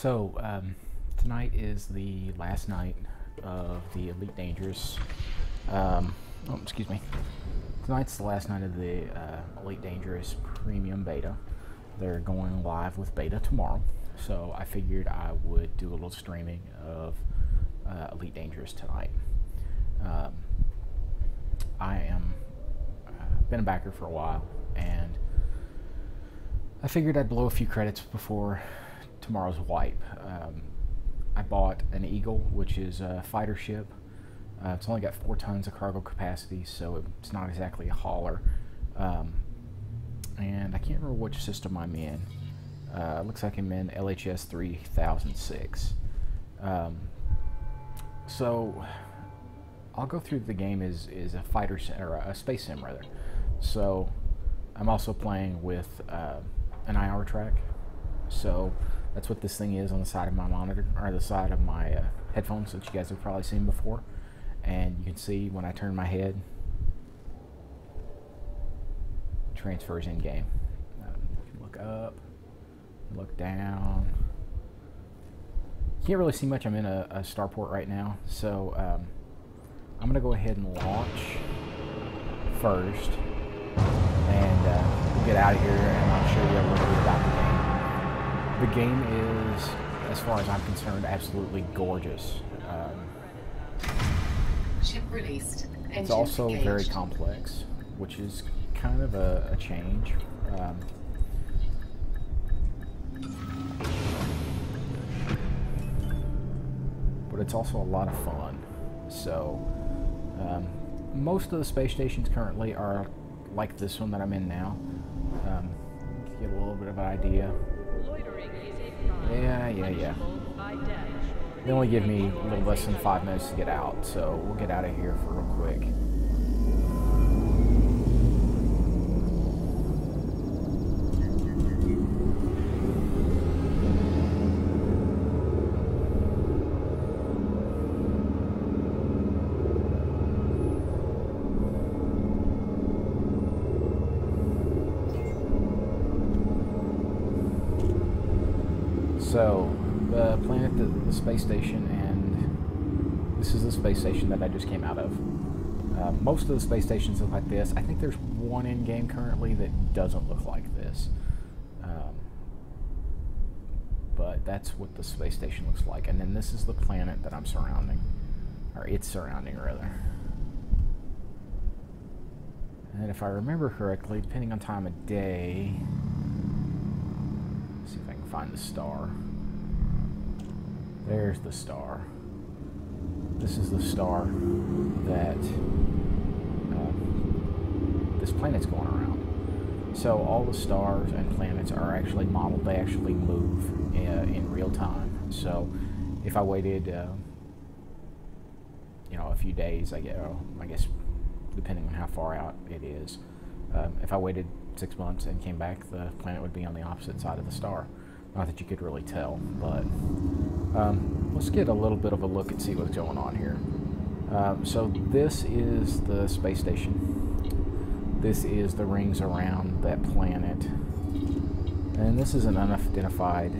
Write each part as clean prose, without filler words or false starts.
Tonight is the last night of the Elite Dangerous. Excuse me. Tonight's the last night of the Elite Dangerous Premium Beta. They're going live with beta tomorrow, so I figured I would do a little streaming of Elite Dangerous tonight. I am been a backer for a while, and I figured I'd blow a few credits before tomorrow's wipe. I bought an Eagle, which is a fighter ship. It's only got 4 tons of cargo capacity, so it's not exactly a hauler. And I can't remember which system I'm in. Looks like I'm in LHS 3006. So I'll go through the game as a fighter sim, or a space sim rather. So I'm also playing with an IR track. So that's what this thing is on the side of my monitor, or the side of my headphones that you guys have probably seen before. And you can see when I turn my head, it transfers in game. You can look up, look down. Can't really see much. I'm in a starport right now, so I'm going to go ahead and launch first, and we'll get out of here, and I'll show you a little bit about the game. The game is, as far as I'm concerned, absolutely gorgeous. Ship released. It's also very complex, which is kind of a change. But it's also a lot of fun. So most of the space stations currently are like this one that I'm in now. Get a little bit of an idea. Yeah. They only give me a little less than 5 minutes to get out, so we'll get out of here for real quick. So, the planet, the space station, and this is the space station that I just came out of. Most of the space stations look like this. I think there's one in game currently that doesn't look like this. But that's what the space station looks like. And then this is the planet that I'm surrounding, or it's surrounding rather. And if I remember correctly, depending on time of day, let's see if I can find the star. There's the star. This is the star that this planet's going around. So all the stars and planets are actually modeled. They actually move in real time. So if I waited, a few days, I guess depending on how far out it is, if I waited 6 months and came back, the planet would be on the opposite side of the star. Not that you could really tell, but let's get a little bit of a look and see what's going on here. So this is the space station. This is the rings around that planet. And this is an unidentified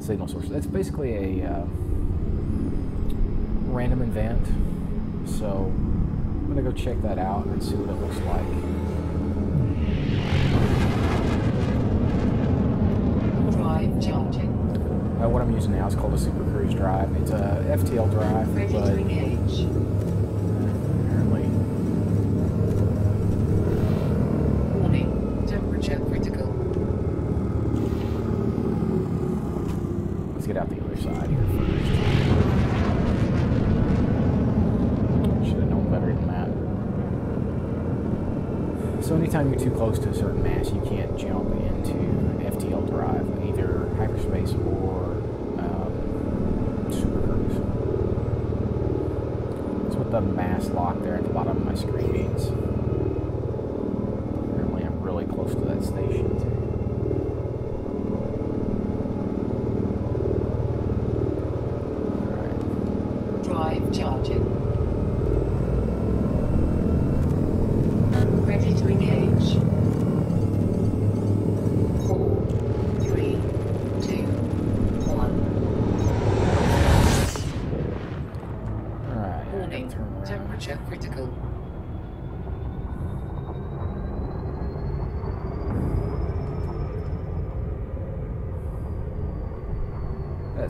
signal source. It's basically a random event. So I'm going to go check that out and see what it looks like. Charging. What I'm using now is called a Super Cruise drive. It's a FTL drive, Ready but to engage. apparently. Warning. Temperature critical. Let's get out the other side here first. Should have known better than that. So anytime you're too close to a certain mass, you can't jump into FTL drive, either hyperspace or Super Cruise. That's what the mass lock there at the bottom of my screen means. Apparently I'm really close to that station. Alright. Drive charging. Ready to engage. 4, 3, 2,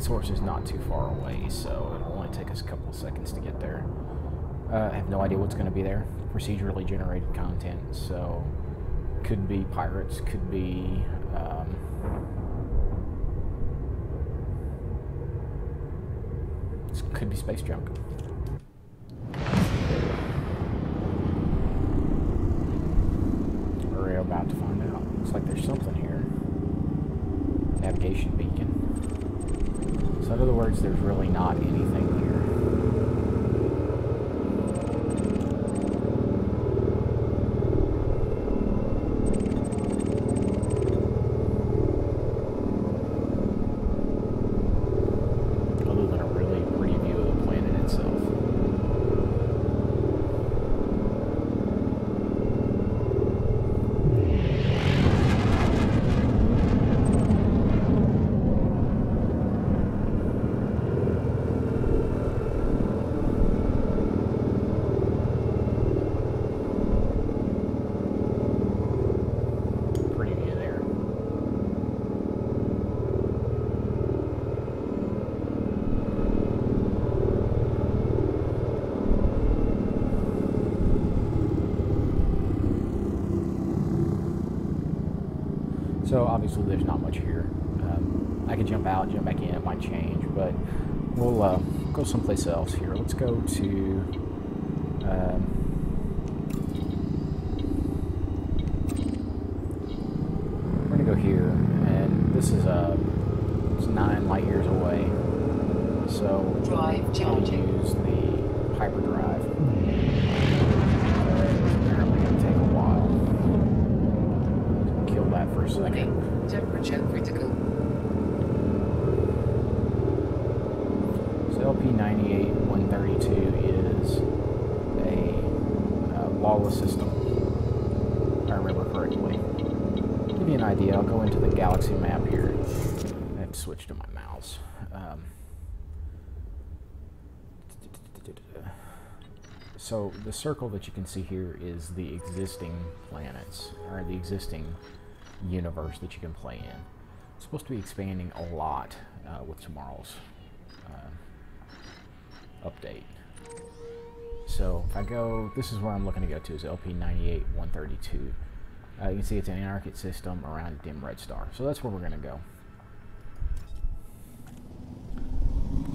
source is not too far away, so it'll only take us a couple of seconds to get there. I have no idea what's going to be there. Procedurally generated content, so could be pirates, could be space junk. We're about to find out. Looks like there's something here. Navigation beacon. So in other words, there's really not anything here. So obviously there's not much here. I could jump out, jump back in, it might change, but we'll go someplace else here. Let's go to we're gonna go here, and this is it's 9 light years away. So Drive charging. we'll use the hyperdrive. It's apparently gonna take a while. Kill that for a second. Warning. Temperature critical. So LP-98-132 is a lawless system, if I remember correctly. To give you an idea, I'll go into the galaxy map here. I have to switch to my mouse. So the circle that you can see here is the existing planets, or the existing universe that you can play in. It's supposed to be expanding a lot with tomorrow's update. So if I go, this is where I'm looking to go to, is LP-98-132. You can see it's an anarchic system around a dim red star. So that's where we're going to go.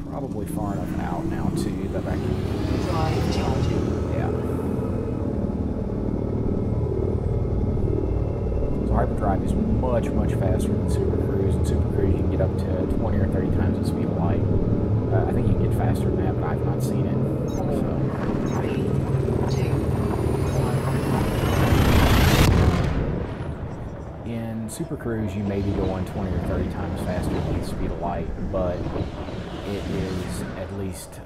Probably far enough out now too that I can... Drive charging. Yeah. So hyperdrive is much, much faster than Super Cruise. And Super Cruise you can get up to 20 or 30 times the speed of light. I think you can get faster than that, but I've not seen it. 4, 3, 2, 1. In Super Cruise, you may be going 20 or 30 times faster than the speed of light, but it is at least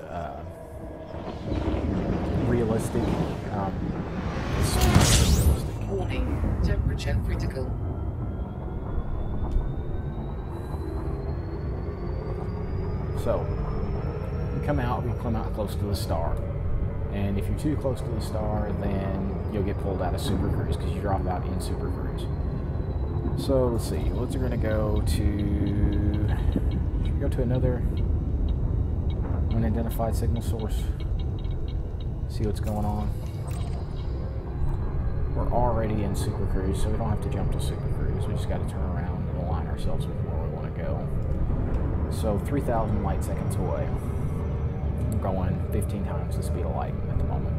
realistic. It's realistic. Warning. Temperature critical. So, we come out close to the star. And if you're too close to the star, then you'll get pulled out of Super Cruise because you drop out in Super Cruise. So, let's see. We're going to go to... Should we go to another unidentified signal source? See what's going on. We're already in Super Cruise, so we don't have to jump to Super Cruise. We just got to turn around and align ourselves with where we want to go. So 3,000 light seconds away. I'm going 15 times the speed of light at the moment.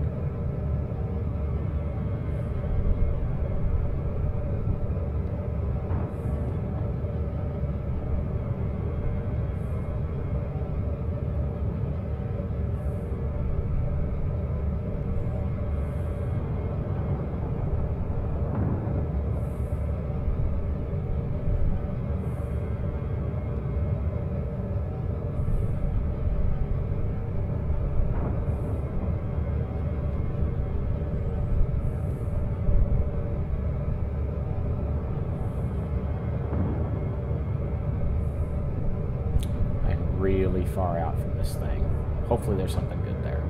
Really far out from this thing. Hopefully there's something good there.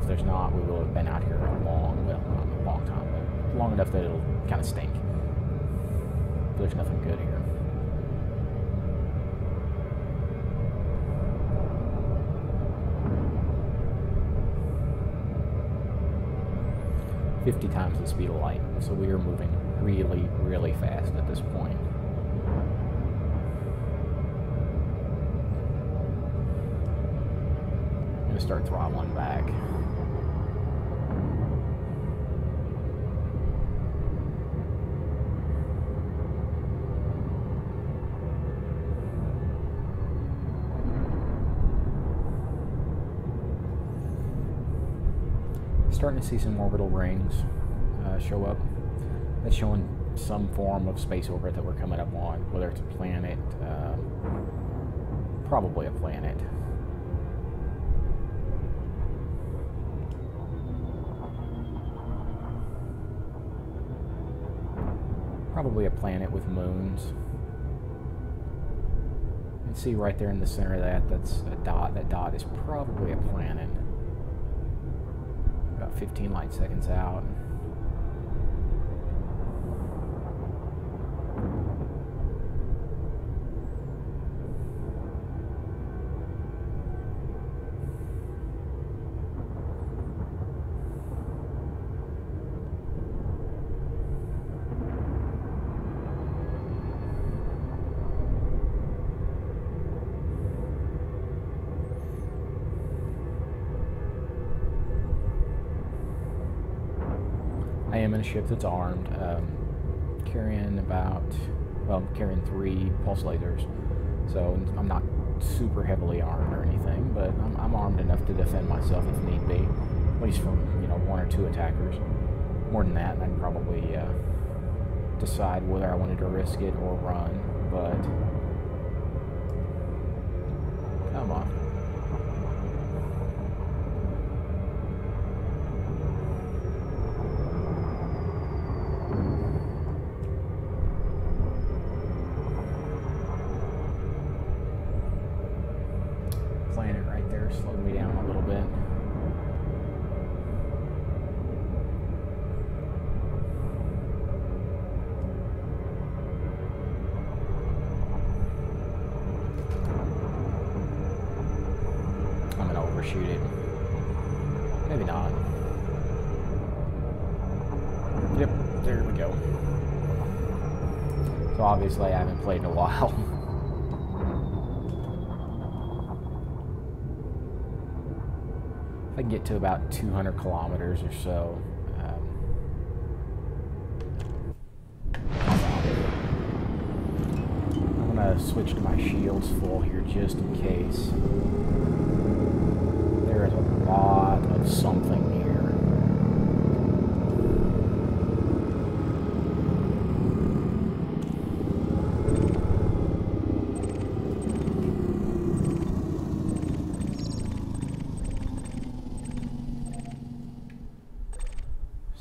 If there's not, we will have been out here a long, well, not a long time, but long enough that it'll kind of stink. There's nothing good here. 50 times the speed of light. So we are moving really, really fast at this point. I'm going to start throttling back. Starting to see some orbital rings show up. That's showing some form of space orbit that we're coming up on, whether it's a planet, probably a planet. Probably a planet with moons. You can see right there in the center of that, that's a dot. That dot is probably a planet. 15 light seconds out. I am in a ship that's armed, carrying carrying 3 pulse lasers, so I'm not super heavily armed or anything, but I'm armed enough to defend myself if need be, at least from 1 or 2 attackers. More than that, I'd probably decide whether I wanted to risk it or run, but come on. Planet right there slowed me down a little bit. I'm gonna overshoot it. Maybe not. Yep, there we go. So obviously I haven't played in a while. I can get to about 200 kilometers or so. I'm gonna switch to my shields full here just in case. There is a lot of something here.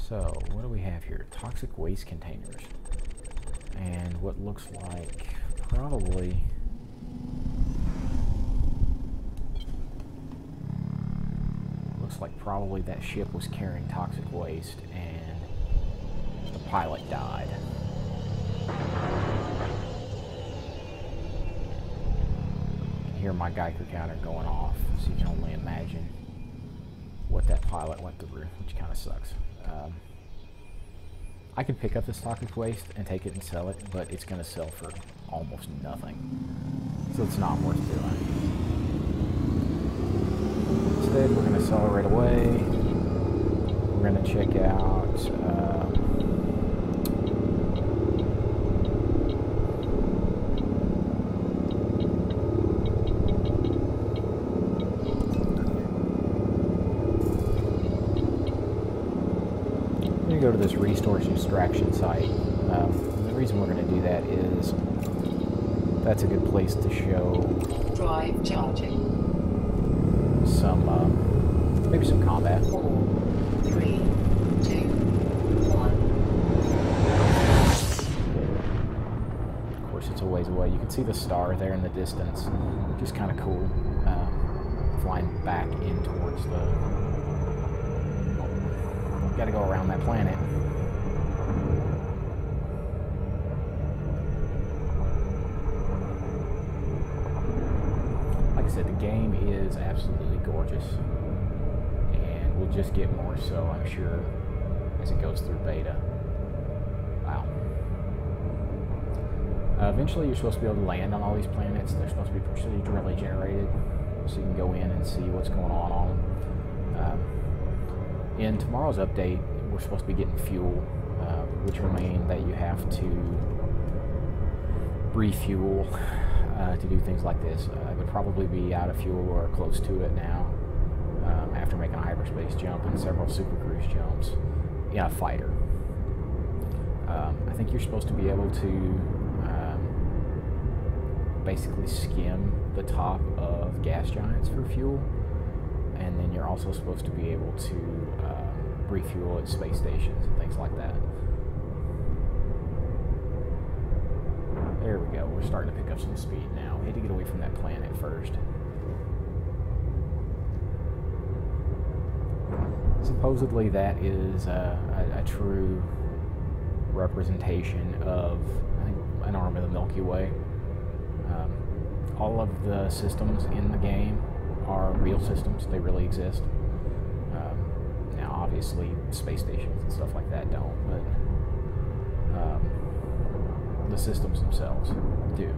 So, what do we have here? Toxic waste containers. And what looks like probably... Looks like probably that ship was carrying toxic waste and the pilot died. You can hear my Geiger counter going off, so you can only imagine what that pilot went through, which kind of sucks. I could pick up this toxic waste and take it and sell it, but it's going to sell for almost nothing. So it's not worth doing. Instead, we're going to sell it right away. We're going to check out... go to this resource extraction site. The reason we're going to do that is that's a good place to show Drive charging. some maybe some combat. 4, 3, 2, 1. Of course, it's a ways away. You can see the star there in the distance, which is kind of cool. Flying back in towards the... Got to go around that planet. Like I said, the game is absolutely gorgeous, and we'll just get more so, I'm sure, as it goes through beta. Wow. Eventually, you're supposed to be able to land on all these planets. They're supposed to be procedurally generated, so you can go in and see what's going on them. In tomorrow's update, we're supposed to be getting fuel, which will mean that you have to refuel to do things like this. It would probably be out of fuel or close to it now, after making a hyperspace jump and several Super Cruise jumps in a fighter. I think you're supposed to be able to basically skim the top of gas giants for fuel, and then you're also supposed to be able to refuel at space stations and things like that. There we go. We're starting to pick up some speed now. We had to get away from that planet first. Supposedly that is a true representation of, I think, an arm of the Milky Way. All of the systems in the game are real systems. They really exist. Now, obviously, space stations and stuff like that don't, but the systems themselves do.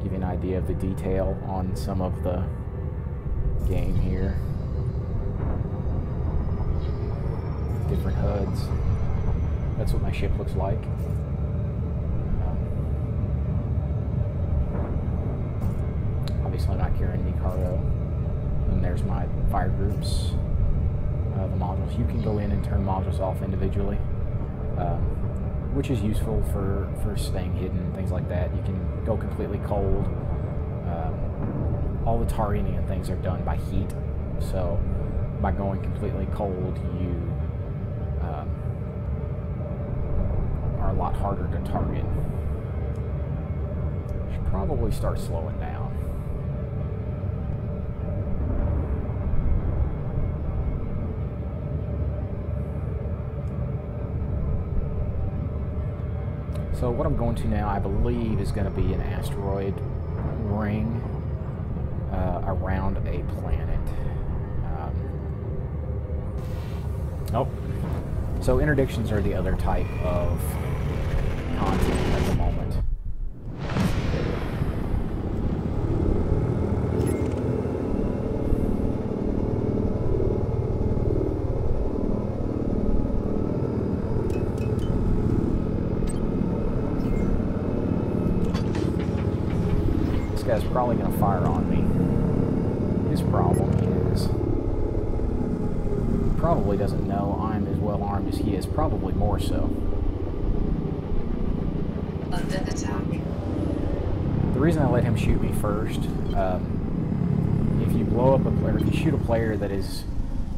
Give you an idea of the detail on some of the game here. Different HUDs. That's what my ship looks like. Obviously, I'm not carrying any cargo. And there's my fire groups. The modules. You can go in and turn modules off individually, which is useful for staying hidden and things like that. You can go completely cold. All the targeting and things are done by heat, so by going completely cold, you are a lot harder to target. Should probably start slowing down. So what I'm going to now, I believe, is going to be an asteroid ring around a planet. Nope. So interdictions are the other type of content at the moment. This guy's probably going to fire on me. His problem is he probably doesn't know I'm as well armed as he is, probably more so. Under attack. The reason I let him shoot me first, if you blow up a player, if you shoot a player that is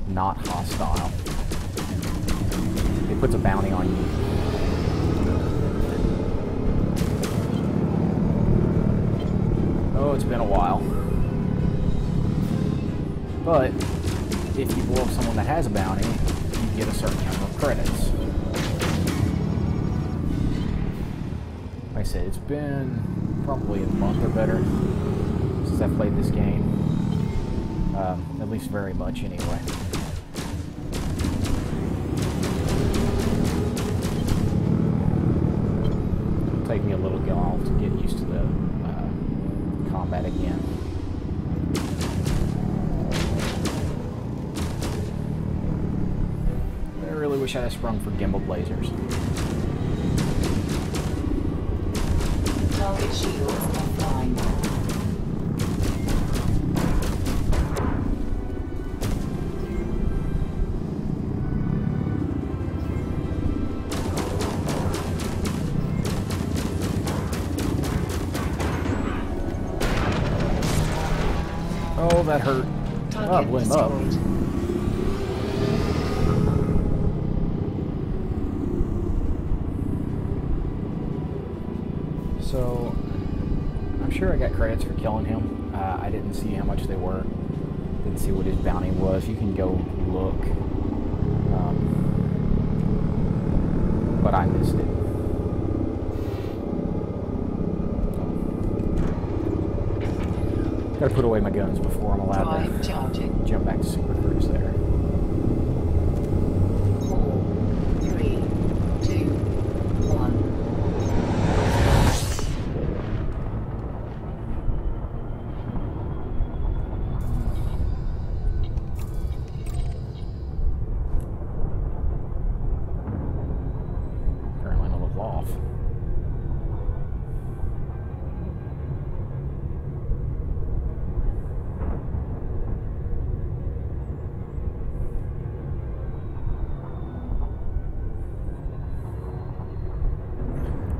not hostile, it puts a bounty on you. Oh, it's been a while. But if you blow up someone that has a bounty, you get a certain number of credits. Like I said, it's been probably a month or better since I've played this game. At least very much anyway. It'll take me a little while to get used to the combat again. I really wish I had sprung for gimbal lasers. Target shields offline. Oh, that hurt. Oh, blew him up. So, I'm sure I got credits for killing him. I didn't see how much they were. Didn't see what his bounty was. You can go look. But I missed it. Gotta put away my guns before I'm allowed Drive to charging. jump back to Super Cruise there. 4, 3, 2, 1. Apparently I'm a little off.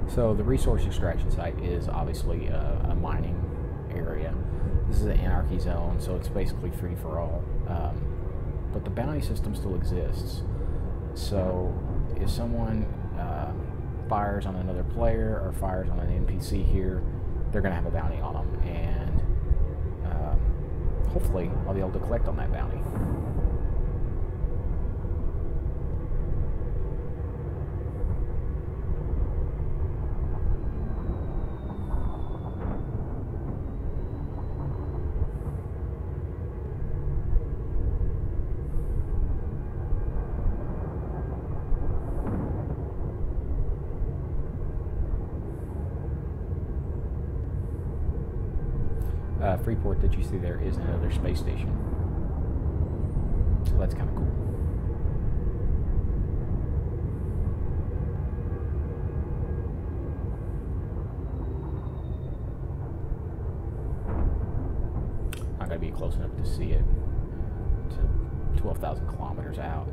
So the resource extraction site is obviously a mining area. This is an anarchy zone, so it's basically free for all. But the bounty system still exists. So if someone fires on another player or fires on an NPC here, they're going to have a bounty on them, and hopefully I'll be able to collect on that bounty. Freeport that you see there is another space station. So that's kind of cool. Not going to be close enough to see it to 12,000 kilometers out.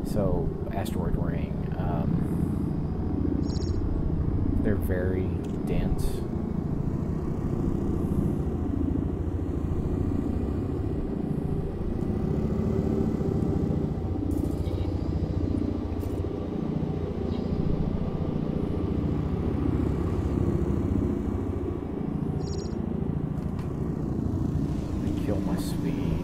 So, asteroid ring, they're very dense. They kill my speed.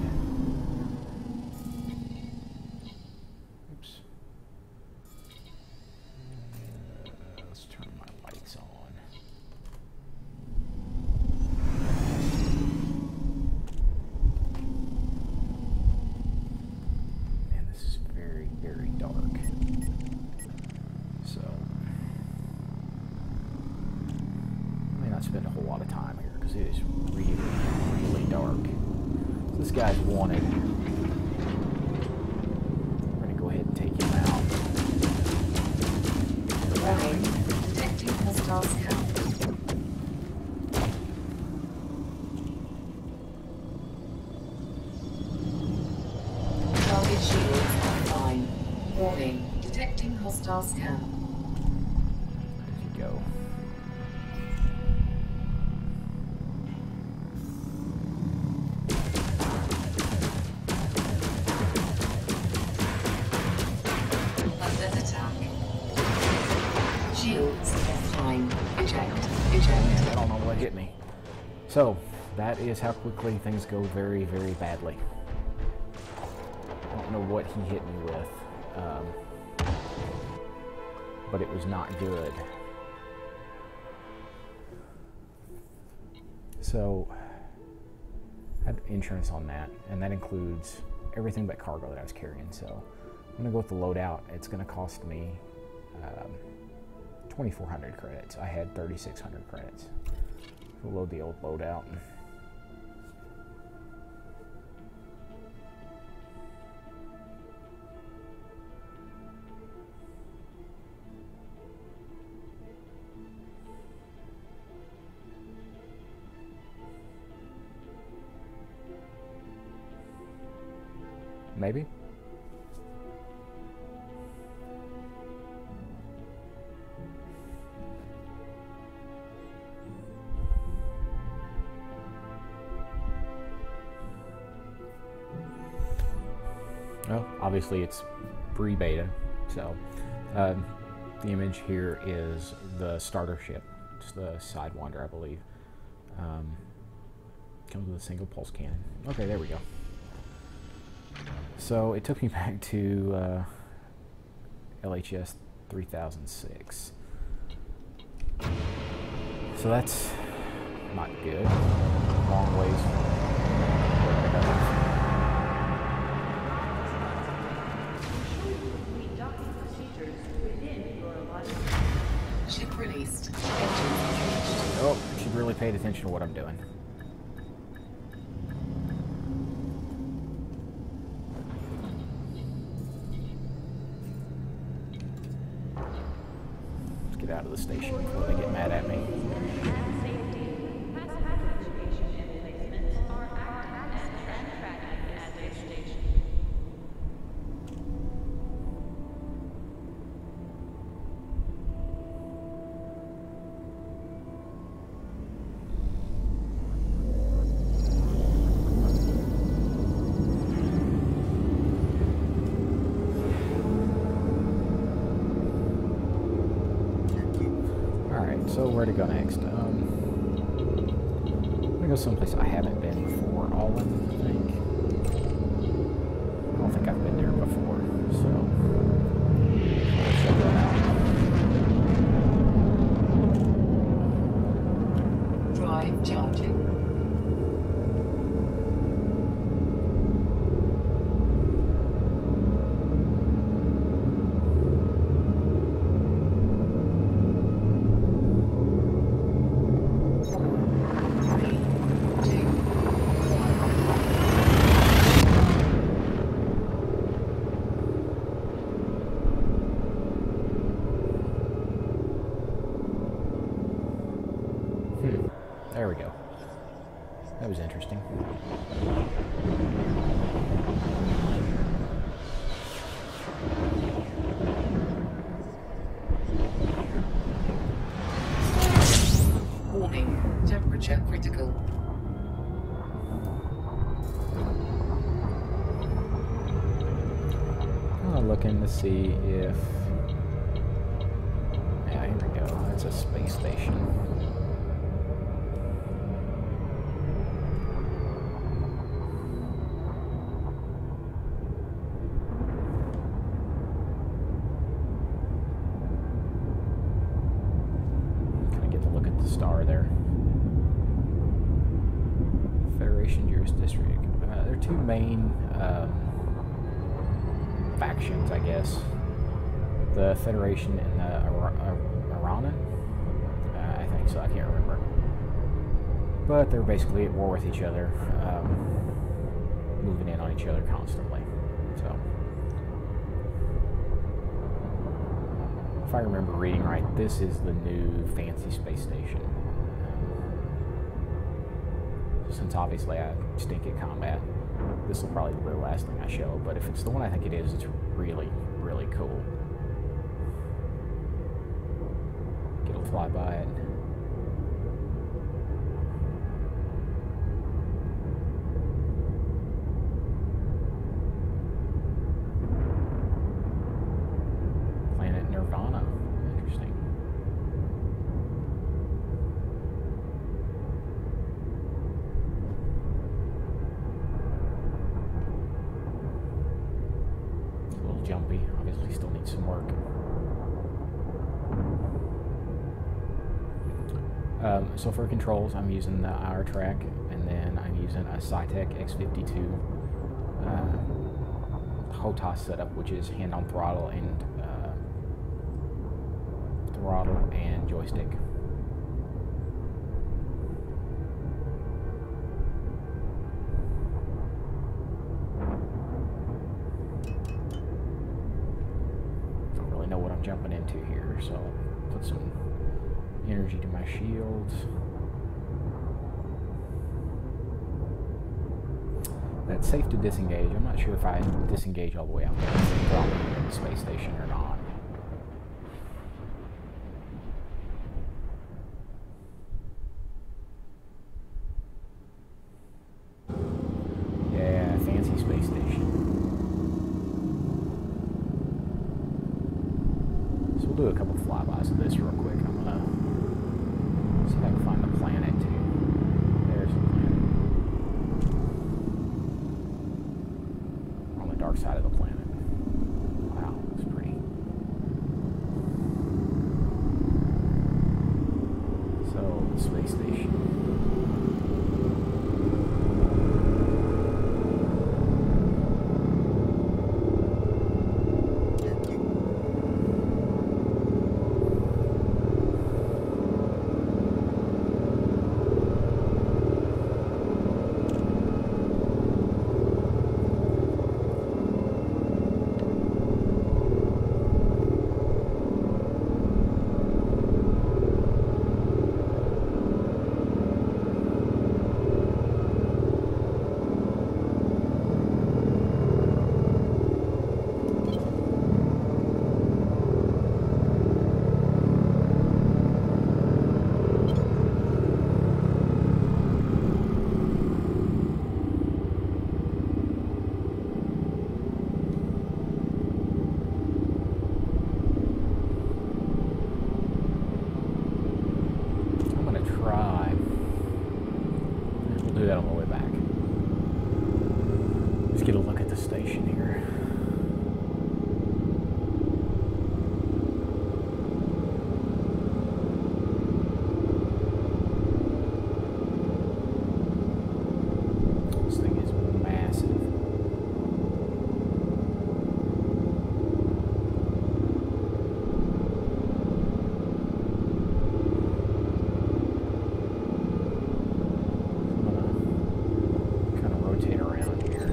Let's turn my lights on. Man, this is very, very dark. So, I may not spend a whole lot of time here because it is really, really dark. So this guy's wanted. We're going to go ahead and take him out. Warning. Detecting hostile scout. Target shields offline. Warning. Detecting hostile scout. There you go. Under attack. Shields offline. Eject. I don't know what hit me. So, that is how quickly things go very, very badly. I don't know what he hit me with, but it was not good. So, I had insurance on that, and that includes everything but cargo that I was carrying, so I'm going to go with the loadout. It's going to cost me 2,400 credits. I had 3,600 credits. We'll load the old loadout. Maybe. Well, obviously it's pre-beta, so the image here is the starter ship. It's the Sidewinder, I believe. Comes with a single pulse cannon. Okay, there we go. So it took me back to LHS 3006. So that's not good. Long ways. Ship released. Oh, she really paid attention to what I'm doing. Let's get out of the station before they get mad at me. So where to go next? I'm gonna go someplace I haven't been before. Allen, I think. I don't think I've been there before, so I'll check that out. Drive charging. There we go. That was interesting. Warning. Temperature critical. I'm looking to see if... Yeah, here we go. That's a space station. Star there. Federation Juris District. There are two main factions, I guess. The Federation and the Aranan. I think so. I can't remember. But they're basically at war with each other, moving in on each other constantly. So, if I remember reading right, this is the new fancy space station. Since obviously I stink at combat, this will probably be the last thing I show, but if it's the one I think it is, it's really, really cool. Get a fly by it. Planet Nirvana. Interesting. Jumpy. Obviously still needs some work. So for controls, I'm using the IR track, and then I'm using a Cytec X52 HOTAS setup, which is hand on throttle and joystick. Don't really know what I'm jumping into here, so I'll put some energy to my shields. That's safe to disengage. I'm not sure if I disengage all the way out there, probably in the space station or not. Yeah, fancy space station. So we'll do a couple flybys of this real quick. I'm gonna see if I can find the planet too. There's the planet. On the dark side of the planet. Wow, it's pretty. So, the space station. Get a look at the station here. This thing is massive. I'm gonna kind of rotate around here.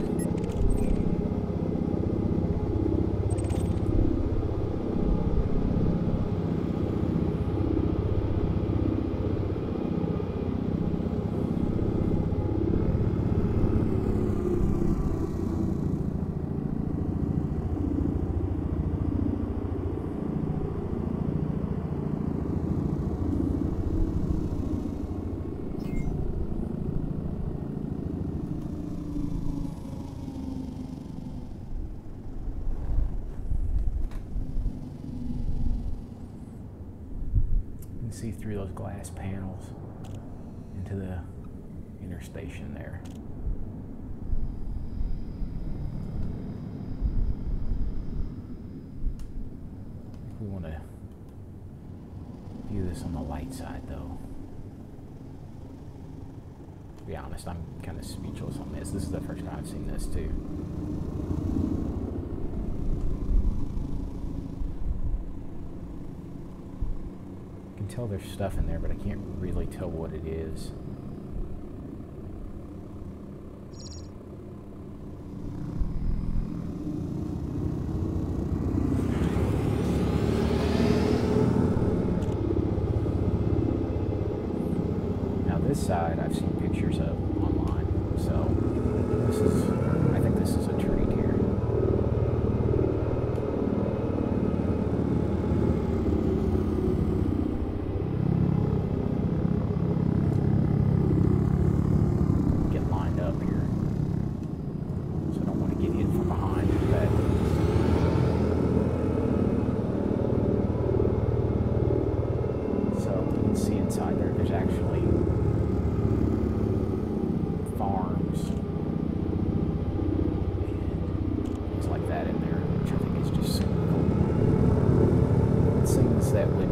See through those glass panels into the inner station there. We want to view this on the light side though. To be honest, I'm kind of speechless on this. This is the first time I've seen this too. Tell there's stuff in there, but I can't really tell what it is. Now this side I've seen pictures of online, so this is, I think this is a treat here. See inside there, there's actually farms and things like that in there, which I think is just super cool. It seems that would,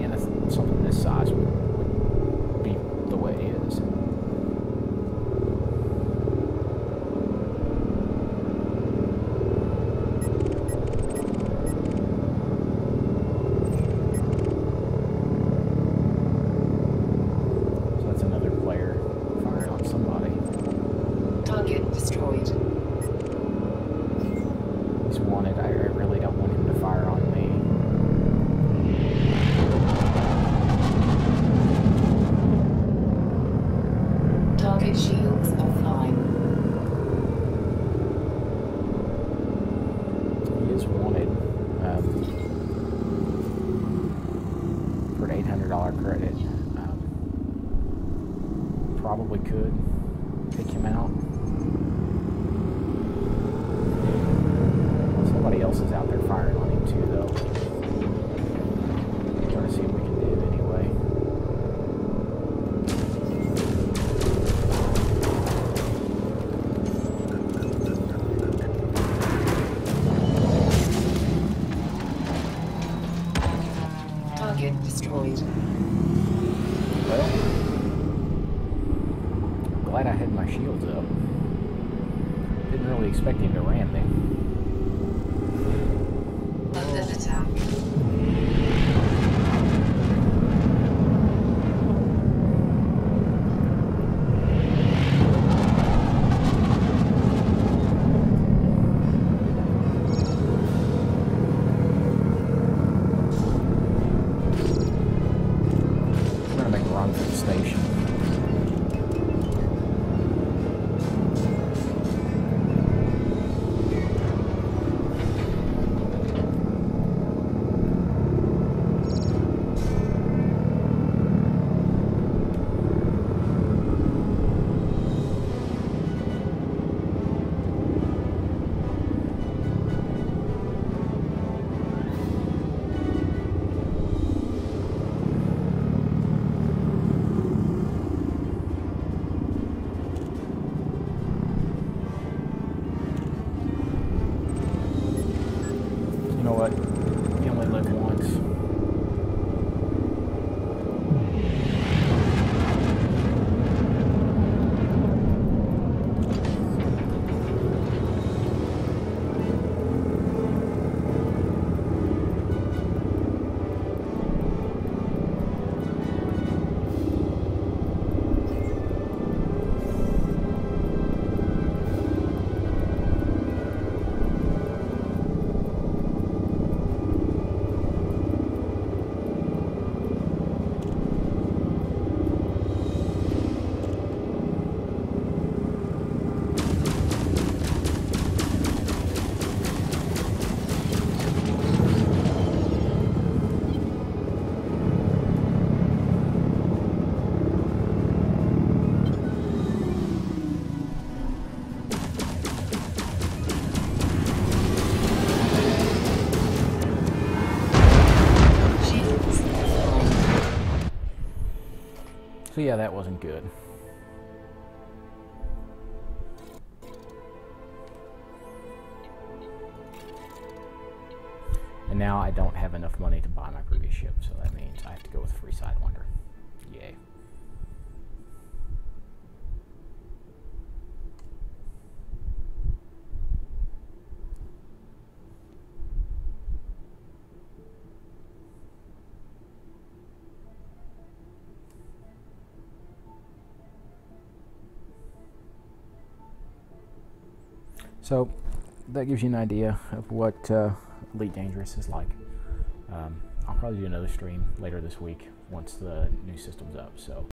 in something this size would be the way it is. $800 credit. Probably could pick him out. Somebody else is out there firing on him too, though. I'm trying to see what we can do anyway. Target destroyed. Well, glad I had my shields up. Didn't really expect him to ram me. Under attack. I'm gonna make a run for the station. You know what? You only live once. So yeah, that wasn't good. And now I don't have enough money to buy my previous ship, so that means I have to go with Free Sidewinder. Yay. So that gives you an idea of what Elite Dangerous is like. I'll probably do another stream later this week once the new system's up. So.